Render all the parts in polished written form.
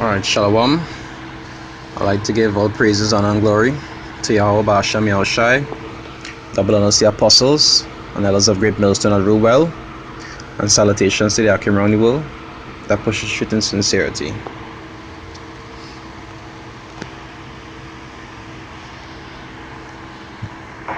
Alright, Shalom. I'd like to give all praises, honor, and glory to Yahweh Ba'Shem Yahushai, the blood of the apostles, and elders of Great Millstone that rule well, and salutations to the Akim around the world that pushes truth and sincerity.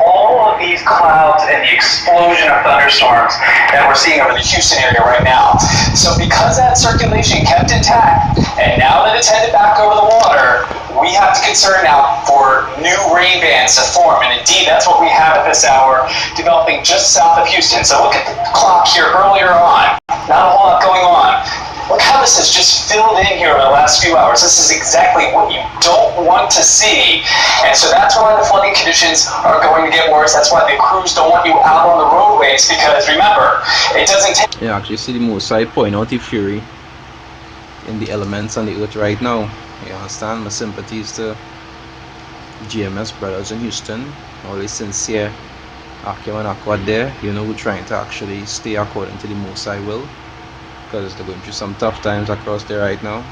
All of these clouds and the explosion of thunderstorms that we're seeing over the Houston area right now. So because that circulation kept intact, and now that it's headed back over the water, we have to concern now for new rain bands to form. And indeed, that's what we have at this hour, developing just south of Houston. So look at the clock here earlier on. Not a whole lot going on. Look how this has just filled in here over the last few hours. This is exactly what you don't want to see. And so that's why the flooding conditions are going to get worse. That's why the crews don't want you out on the roadways, because remember, it doesn't take... Yeah, actually see the most side point out the fury in the elements on the earth right now. You understand? My sympathies to GMS brothers in Houston. Always sincere Akim and Aqua there. You know, we're trying to actually stay according to the most I will, because they're going through some tough times across there right now.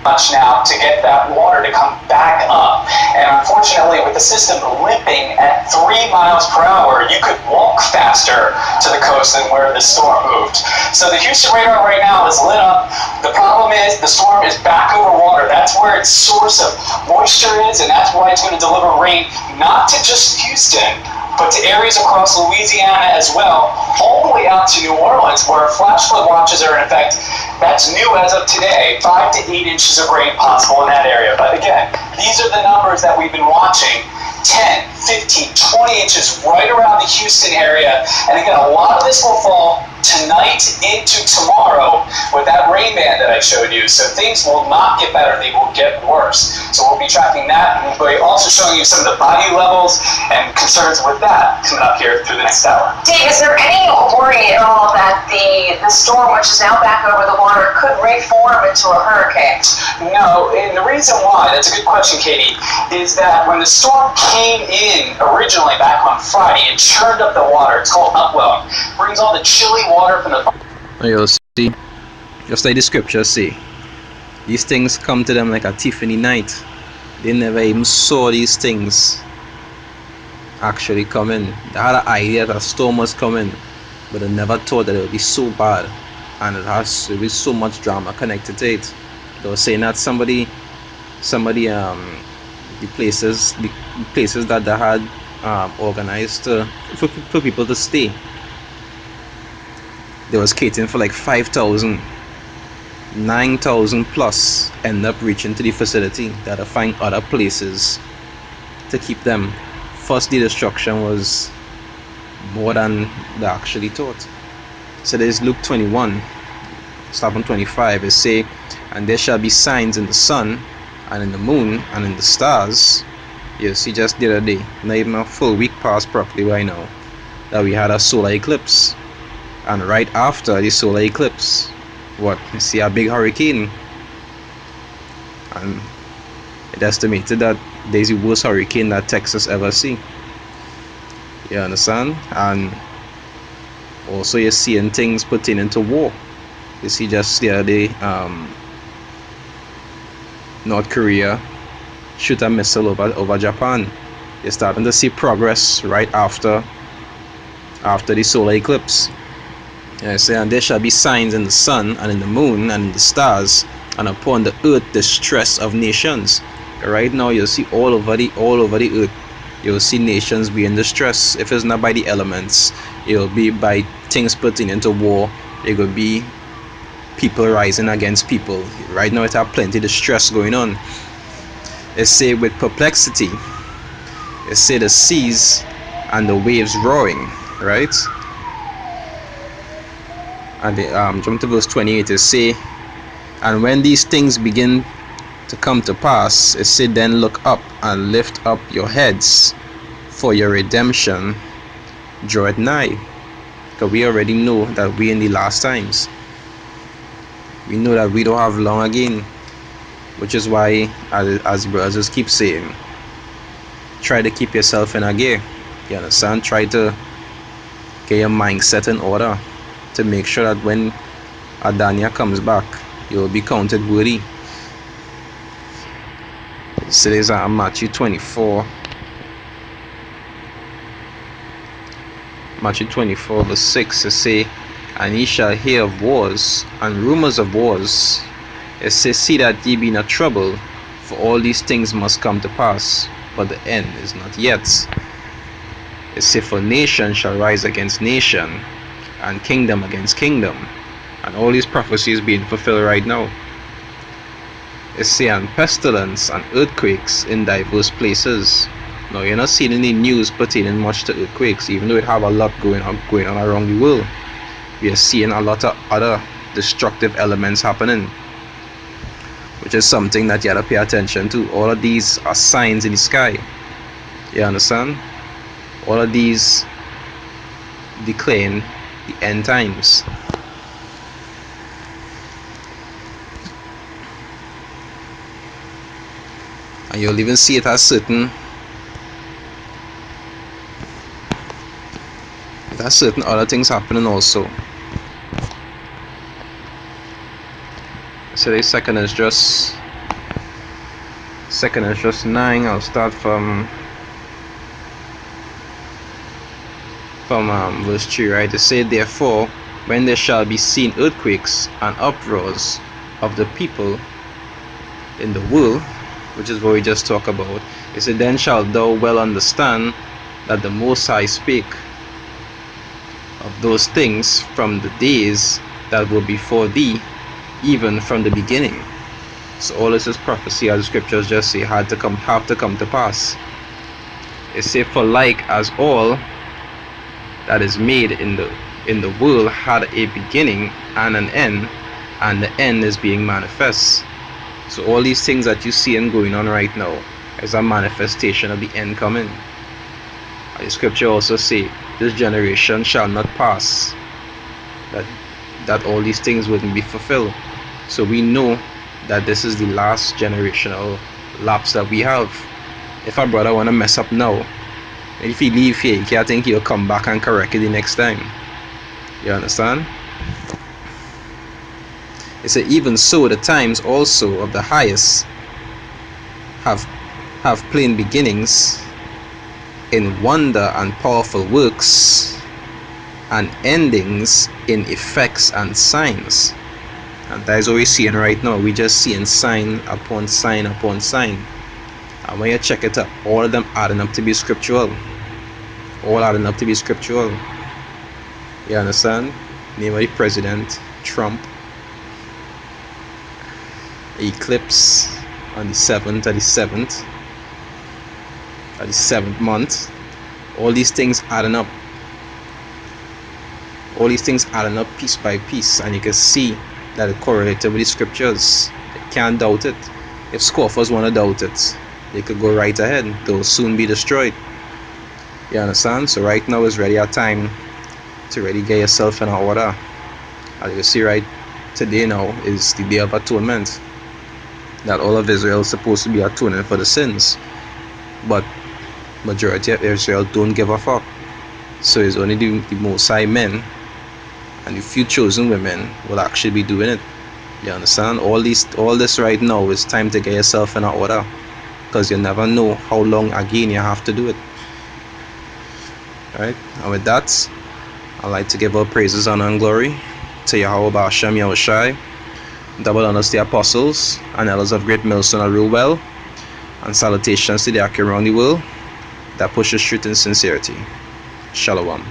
Much now to get that water to come back up, and unfortunately with the system limping at 3 miles per hour, you could walk faster to the coast than where the storm moved. So the Houston radar right now is lit up. The problem is the storm is back over water. That's where its source of moisture is, and that's why it's going to deliver rain not to just Houston, but to areas across Louisiana as well, all the way out to New Orleans, where flash flood watches are in effect. That's new as of today, 5 to 8 inches of rain possible in that area. But again, these are the numbers that we've been watching, 10, 15, 20 inches right around the Houston area. And again, a lot of this will fall tonight into tomorrow with that rain band that I showed you. So things will not get better, they will get worse. So we'll be tracking that, and we'll be also showing you some of the body levels and concerns with that coming up here through the next hour. Dave, is there any worry at all that the storm, which is now back over the water, could reform into a hurricane? No, and the reason why, that's a good question, Katie, is that when the storm came in originally back on Friday, it churned up the water. It's called upwelling. Brings all the chilly water from the... You'll see, just like the scriptures say, these things come to them like a thief in the night. They never even saw these things actually come in. They had an idea that a storm was coming, but they never thought that it would be so bad, and it will be so much drama connected to it. They were saying that somebody the places that they had organized for people to stay, they was catering for like 5,000, 9,000 plus end up reaching to the facility that they find other places to keep them. First, the destruction was more than they actually thought. So there's Luke 21, start on 25. It say, and there shall be signs in the sun, and in the moon, and in the stars. You see, just the other day, not even a full week passed properly by now, that we had a solar eclipse. And right after the solar eclipse, what? You see a big hurricane. And it estimated that there's the worst hurricane that Texas ever see. You understand? And also you're seeing things pertaining to war. You see just the other day, North Korea shoot a missile over Japan. You're starting to see progress right after the solar eclipse. And there shall be signs in the sun and in the moon and in the stars, and upon the earth the stress of nations. Right now you'll see all over the earth, you'll see nations be in distress. If it's not by the elements, it'll be by things pertaining to war. It could be people rising against people. Right now it have plenty of distress going on. It say with perplexity, it say the seas and the waves roaring, right? And jump to verse 28, it say, and when these things begin to come to pass, it say, then look up and lift up your heads, for your redemption draweth nigh. Because we already know that we're in the last times. We know that we don't have long again, which is why, as brothers keep saying, try to keep yourself in a gear. You understand? Try to get your mindset in order, to make sure that when Adania comes back, you will be counted worthy. So there's Matthew 24. Matthew 24 verse 6, it say, and ye shall hear of wars and rumors of wars. It says, see that ye be not troubled, for all these things must come to pass, but the end is not yet. It says, for nation shall rise against nation, and kingdom against kingdom. And all these prophecies being fulfilled right now. It says, and pestilence and earthquakes in diverse places. Now you're not seeing any news pertaining much to earthquakes, even though it have a lot going on around the world. We are seeing a lot of other destructive elements happening, which is something that you have to pay attention to. All of these are signs in the sky. You understand? All of these declaring the end times. And you'll even see it as certain other things happening also. So the second is just 9. I'll start from verse 3, right? It said, therefore, when there shall be seen earthquakes and uproars of the people in the world, which is what we just talked about, it said, then shalt thou well understand that the Most High spake of those things from the days that were before thee, even from the beginning. So all this is prophecy, as the scriptures just say, have to come to pass. It says, for like as all that is made in the world had a beginning and an end, and the end is being manifest. So all these things that you see and going on right now is a manifestation of the end coming. And the scripture also say, this generation shall not pass, that all these things wouldn't be fulfilled. So we know that this is the last generational lapse that we have. If a brother want to mess up now, if he leave here, you can't think he'll come back and correct it the next time. You understand? It said, even so the times also of the highest have plain beginnings in wonder and powerful works, and endings in effects and signs. And that is what we're seeing right now. We're just seeing sign upon sign upon sign. And when you check it up, all of them adding up to be scriptural. All adding up to be scriptural. You understand? Name of the president, Trump. Eclipse on the 7th of the 7th month. All these things adding up. All these things adding up piece by piece, and you can see that it correlated with the scriptures. You can't doubt it. If scoffers want to doubt it, they could go right ahead. They'll soon be destroyed. You understand? So right now is really a time to really get yourself in order. As you see right today now is the Day of Atonement, that all of Israel is supposed to be atoning for the sins, but majority of Israel don't give a fuck. So it's only the Most High men and the few chosen women will actually be doing it. You understand? All this right now is time to get yourself in order, because you never know how long again you have to do it. Alright, and with that, I'd like to give all praises, honor and glory to Yahweh Ba'ashem Yahushai, double honors to the apostles and elders of Great Millstone and rule well, and salutations to the Akim around the world that pushes truth and sincerity. Shalom.